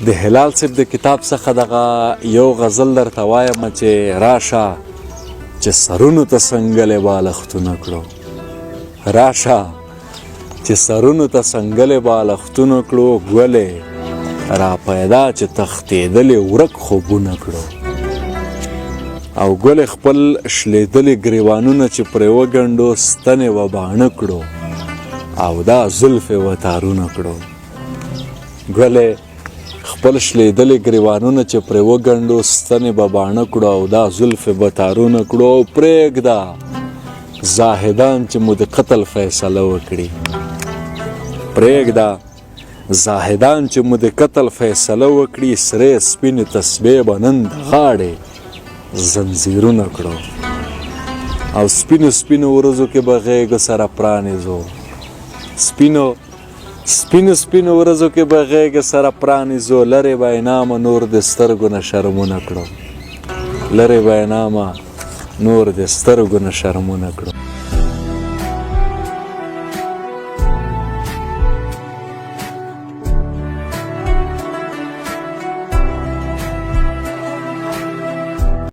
د هلال صاحب د کتاب څخه دغه یو غزل درته وایم چې راشه چې سرونو ته څنګلې بالښتونه کړو، راشه چې سرونو ته څنګلې بالښتونه کړو، ګلې را پیدا چې تښتېدلې ورک خوبونه کړو، او ګلې خپل شلېدلې ګریوانونه چې پرې وګنډو ستنې و باڼه کړو، او دا زلفې و تارونه کړو. ګلې خپل شلېدلې ګریوانونه چې پرې وګنډو ستنې به باڼه کړو، او دا زلفې به تارونه کړو. او پرېږده زاهدان چې مو د قتل فیصله وکړي، پرېږده زاهدان چې مو د قتل فیصله وکړي، سرې سپینې تسبې به نن د غاړې زنځیرونه کړو، او سپینو سپینو ورځو کې به غېږو سره پرانیزو، سپینو ورځو کې به غېږې سره پرانیزو، لرې به انامه نور د سترګو نه شرمونه کړو، لرې به انامه نور د سترګو نه شرمونه کړو.